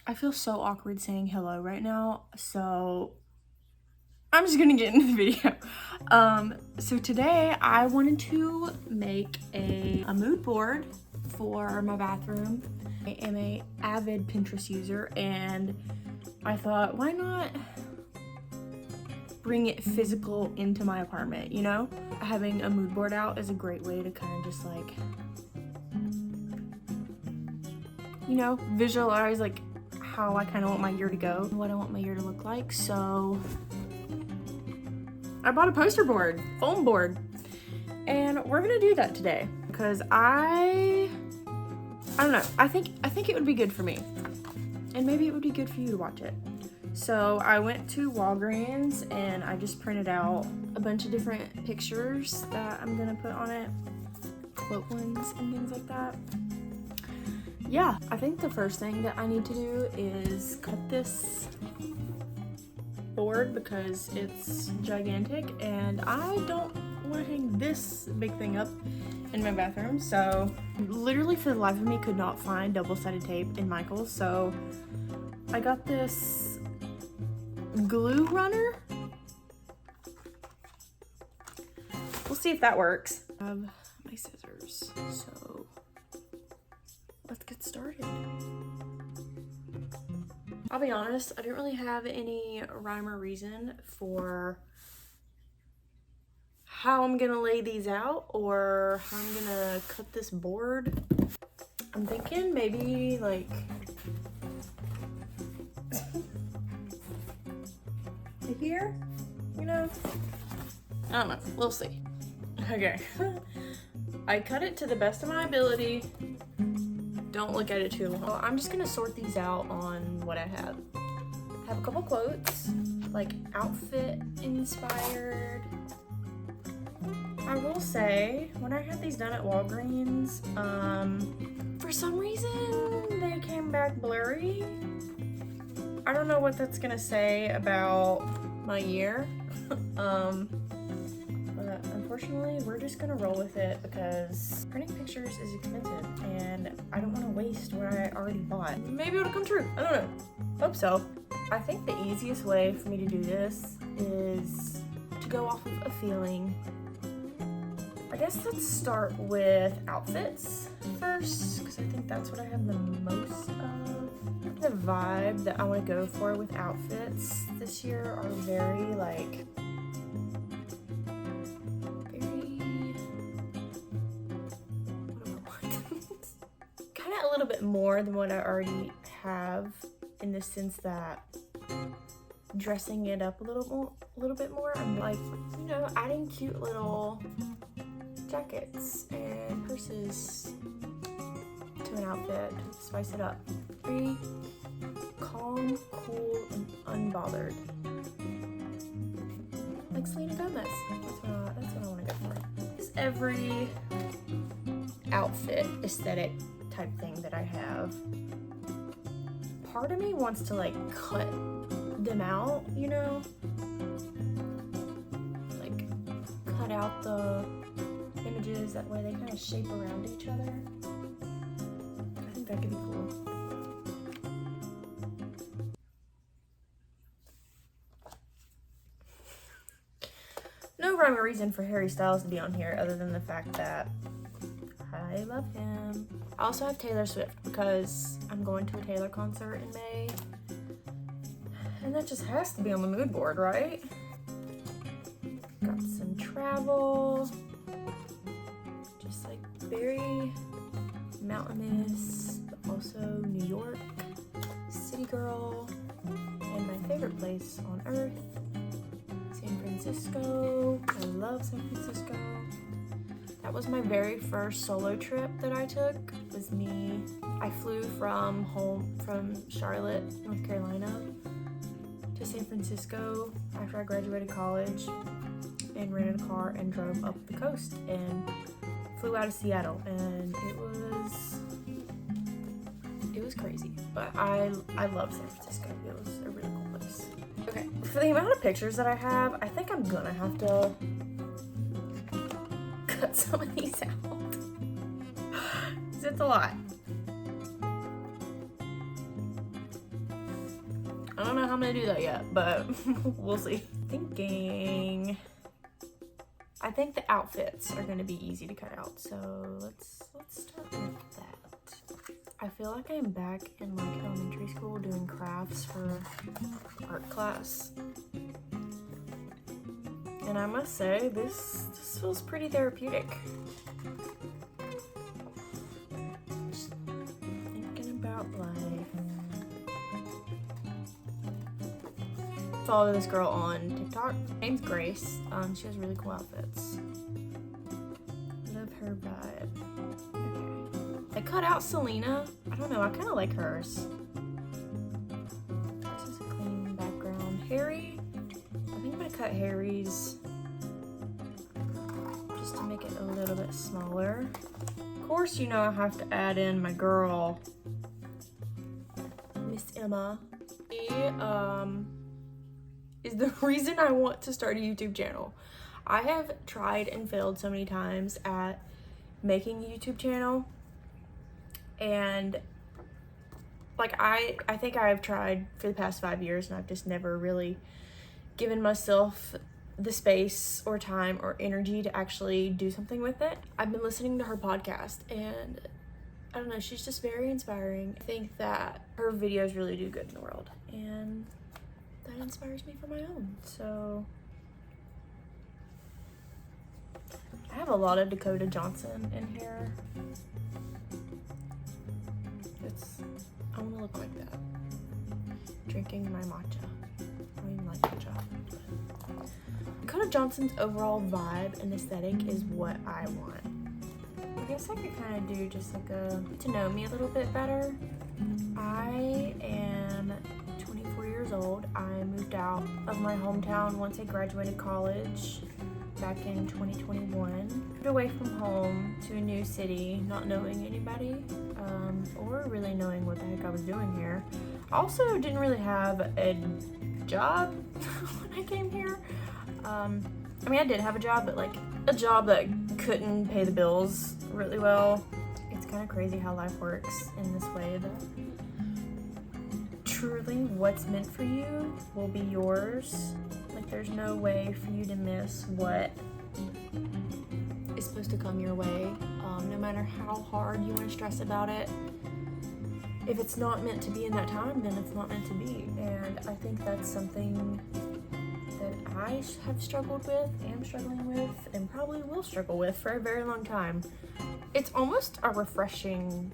I feel so awkward saying hello right now, so I'm just gonna get into the video. So today I wanted to make a mood board for my bathroom. I am a avid Pinterest user, and I thought, why not bring it physical into my apartment, you know? Having a mood board out is a great way to kind of just like, you know, visualize like how I kind of want my year to go, what I want my year to look like. So I bought a poster board, foam board, and we're gonna do that today because I don't know, I think it would be good for me, and maybe it would be good for you to watch it. So I went to Walgreens and I just printed out a bunch of different pictures that I'm gonna put on it, quote ones and things like that. Yeah, I think the first thing that I need to do is cut this board because it's gigantic and I don't want to hang this big thing up in my bathroom. So literally for the life of me could not find double-sided tape in Michael's, so I got this glue runner. We'll see if that works. I have my scissors, so let's get started. I'll be honest, I didn't really have any rhyme or reason for how I'm gonna lay these out or how I'm gonna cut this board. I'm thinking maybe like here, you know? I don't know, we'll see. Okay, I cut it to the best of my ability. Don't look at it too long. Well, I'm just gonna sort these out on what I have. I have a couple quotes, like outfit inspired. I will say, when I had these done at Walgreens, for some reason they came back blurry. I don't know what that's gonna say about my year. But unfortunately, we're just gonna roll with it because printing pictures is expensive and I don't want to waste what I already bought. Maybe it'll come true. I don't know. Hope so. I think the easiest way for me to do this is to go off of a feeling. I guess let's start with outfits first because I think that's what I have the most of. The vibe that I want to go for with outfits this year are very like a little bit more than what I already have, in the sense that dressing it up a little bit more. I'm like, you know, adding cute little jackets and purses to an outfit, spice it up. Very calm, cool, and unbothered. Like Selena Gomez. That's what I want to go for. It's every outfit aesthetic type thing that I have. Part of me wants to like cut them out, you know? Like cut out the images, that way they kind of shape around each other. I think that could be cool. No rhyme or reason for Harry Styles to be on here other than the fact that I love him. I also have Taylor Swift because I'm going to a Taylor concert in May. And that just has to be on the mood board, right? Got some travel. Just like very mountainous, but also New York, city girl, and my favorite place on earth, San Francisco. I love San Francisco. That was my very first solo trip that I took, was me. I flew from Charlotte, North Carolina to San Francisco after I graduated college and rented a car and drove up the coast and flew out of Seattle, and it was crazy, but I love San Francisco. It was a really cool place. Okay, for the amount of pictures that I have, I think I'm gonna have to cut some of these out. It's a lot. I don't know how I'm gonna do that yet, but we'll see. I think the outfits are gonna be easy to cut out, so let's start with that. I feel like I'm back in like elementary school doing crafts for art class. And I must say, this feels pretty therapeutic. Just thinking about life. Follow this girl on TikTok. Her name's Grace. She has really cool outfits. Love her vibe. Okay. I cut out Selena. I don't know, I kind of like hers. This is a clean background. Harry. I think I'm gonna cut Harry's just to make it a little bit smaller. Of course, you know I have to add in my girl, Miss Emma. She, is the reason I want to start a YouTube channel. I have tried and failed so many times at making a YouTube channel, and like I think I've tried for the past 5 years and I've just never really given myself the space or time or energy to actually do something with it. I've been listening to her podcast and I don't know, she's just very inspiring. I think that her videos really do good in the world and that inspires me for my own. So I have a lot of Dakota Johnson in here. I want to look like that. Drinking my matcha. I don't even like matcha. Dakota Johnson's overall vibe and aesthetic is what I want. I guess I could kind of do just like a get to know me a little bit better. I am 24 years old. I moved out of my hometown once I graduated college back in 2021. Moved away from home to a new city, not knowing anybody or really knowing what the heck I was doing here. I also didn't really have a job when I came here. I mean, I did have a job, but like a job that couldn't pay the bills really well. It's kind of crazy how life works in this way that truly what's meant for you will be yours. Like there's no way for you to miss what is supposed to come your way, no matter how hard you want to stress about it. If it's not meant to be in that time, then it's not meant to be. And I think that's something that I have struggled with, am struggling with, and probably will struggle with for a very long time. It's almost a refreshing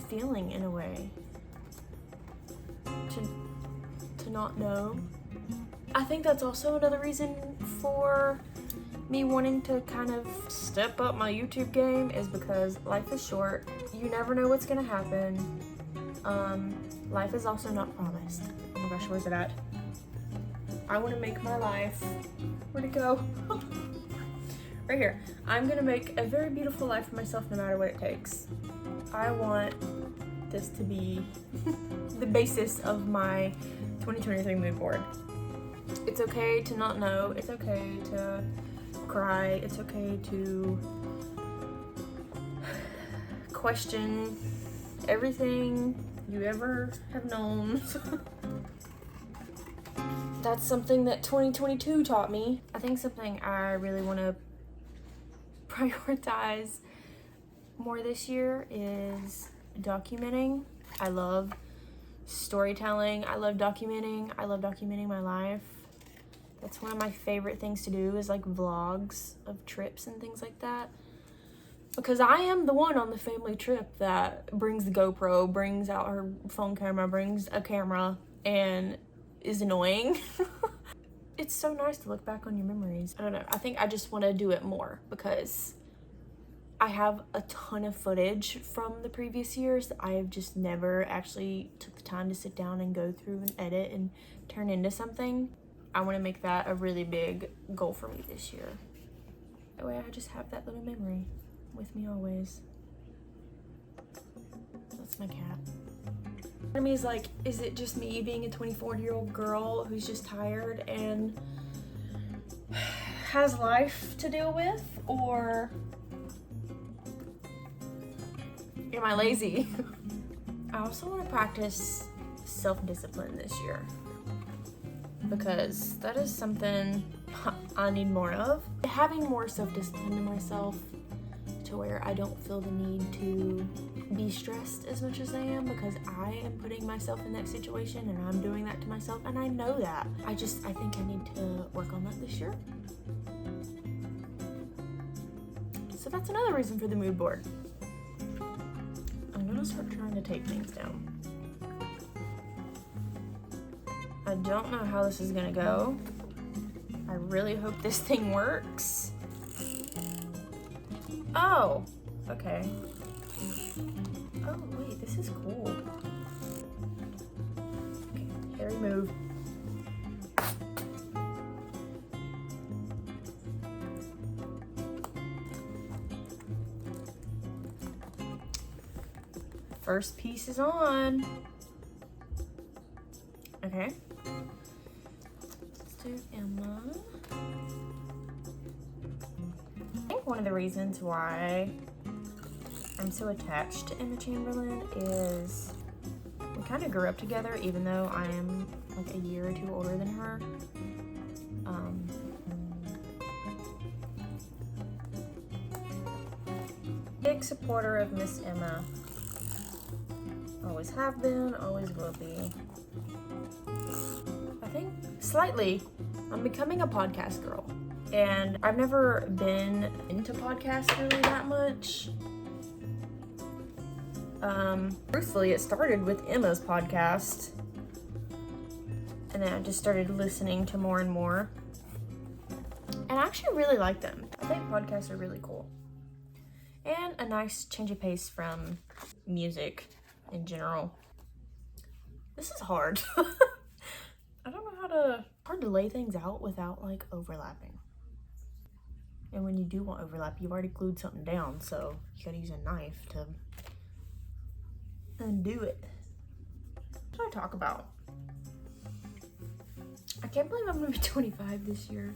feeling in a way to not know. I think that's also another reason for me wanting to kind of step up my YouTube game is because life is short. You never know what's gonna happen. Life is also not promised. Oh my gosh, where's it at? I want to make my life. Where'd it go? Right here. I'm gonna make a very beautiful life for myself no matter what it takes. I want this to be the basis of my 2023 mood board. It's okay to not know. It's okay to cry. It's okay to question everything you ever have known. That's something that 2022 taught me. I think something I really want to prioritize more this year is documenting. I love storytelling. I love documenting. I love documenting my life. That's one of my favorite things to do is like vlogs of trips and things like that. Because I am the one on the family trip that brings the GoPro, brings out her phone camera, brings a camera, and is annoying. It's so nice to look back on your memories. I don't know. I think I just want to do it more because I have a ton of footage from the previous years that I have just never actually took the time to sit down and go through and edit and turn into something. I want to make that a really big goal for me this year. That way I just have that little memory with me always. That's my cat. Part of me is like, is it just me being a 24-year-old girl who's just tired and has life to deal with, or am I lazy? I also want to practice self-discipline this year, because that is something I need more of. Having more self-discipline in myself to where I don't feel the need to be stressed as much as I am, because I am putting myself in that situation and I'm doing that to myself, and I know that. I think I need to work on that this year. So that's another reason for the mood board. I'm gonna start trying to take things down. I don't know how this is gonna go. I really hope this thing works. Oh, okay. Oh, wait, this is cool. Okay, Harry, move. First piece is on. Okay. Let's do Emma. I think one of the reasons why I'm so attached to Emma Chamberlain is we kind of grew up together, even though I am like a year or two older than her. Big supporter of Miss Emma. Always have been, always will be. I think slightly, I'm becoming a podcast girl. And I've never been into podcasts really that much. Truthfully, it started with Emma's podcast. And then I just started listening to more and more. And I actually really like them. I think podcasts are really cool. And a nice change of pace from music in general. This is hard. I don't know hard to lay things out without like overlapping. And when you do want overlap, you've already glued something down, so you gotta use a knife to undo it. What should I talk about? I can't believe I'm gonna be 25 this year.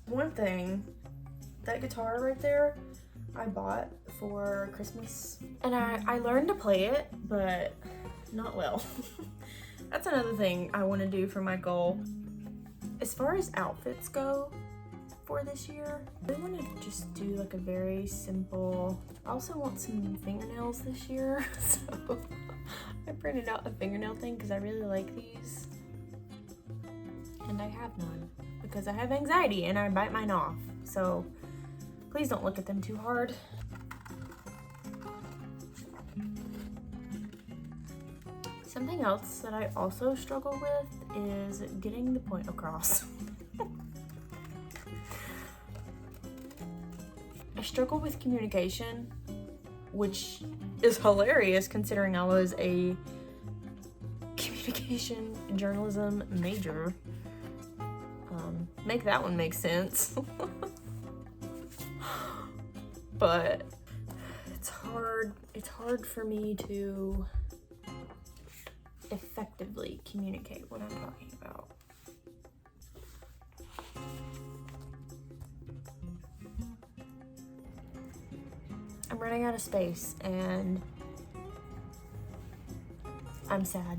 One thing, that guitar right there, I bought for Christmas. And I learned to play it, but not well. That's another thing I want to do for my goal. As far as outfits go for this year, I really want to just do like a very simple. I also want some fingernails this year, so I printed out a fingernail thing because I really like these. And I have none because I have anxiety and I bite mine off. So please don't look at them too hard. Something else that I also struggle with is getting the point across. I struggle with communication, which is hilarious considering I was a communication journalism major. Make that one make sense. But it's hard for me to effectively communicate what I'm talking about. I'm running out of space and I'm sad.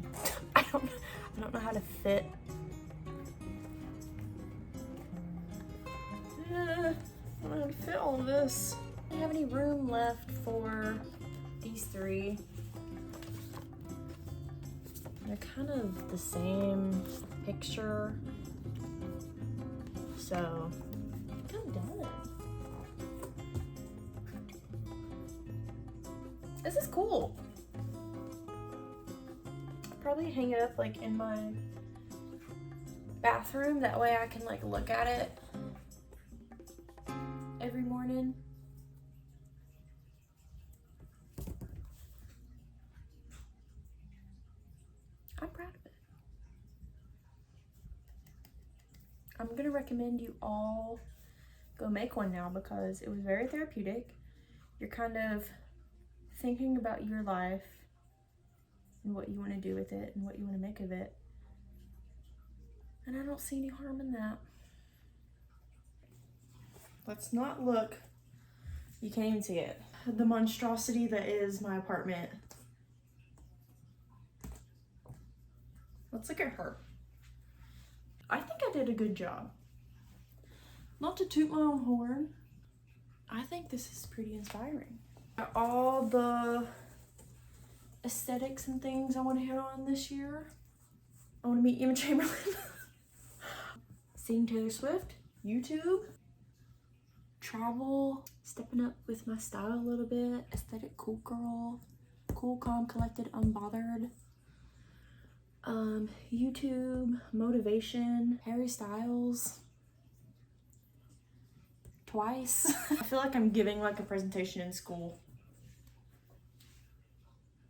I don't know how to fit. I don't know how to fit all of this. I don't have any room left for these three. They're kind of the same picture. So, I think I'm done. This is cool. I'll probably hang it up like in my bathroom. That way I can like look at it every morning. I'm proud of it. I'm gonna recommend you all go make one now because it was very therapeutic. You're kind of thinking about your life and what you want to do with it and what you want to make of it. And I don't see any harm in that. Let's not look. You can't even see it. the monstrosity that is my apartment. Let's look at her. I think I did a good job. Not to toot my own horn, I think this is pretty inspiring. All the aesthetics and things I want to hit on this year. I want to meet Emma Chamberlain. Sing Taylor Swift. YouTube. Travel. Stepping up with my style a little bit. Aesthetic cool girl. Cool, calm, collected, unbothered. YouTube. Motivation. Harry Styles. Twice. I feel like I'm giving like a presentation in school.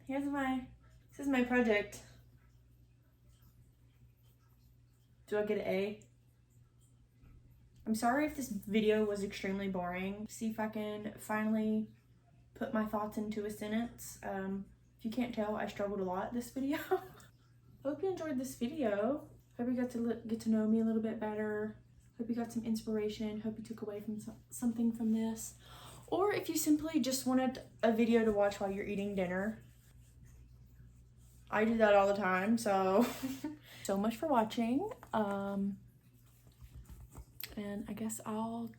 This is my project. Do I get an A? I'm sorry if this video was extremely boring. See if I can finally put my thoughts into a sentence. If you can't tell, I struggled a lot this video. Hope you enjoyed this video. Hope you got to get to know me a little bit better. Hope you got some inspiration. Hope you took away from something from this. Or if you simply just wanted a video to watch while you're eating dinner. I do that all the time, so so much for watching. And I guess I'll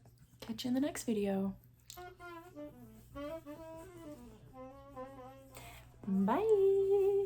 catch you in the next video. Bye.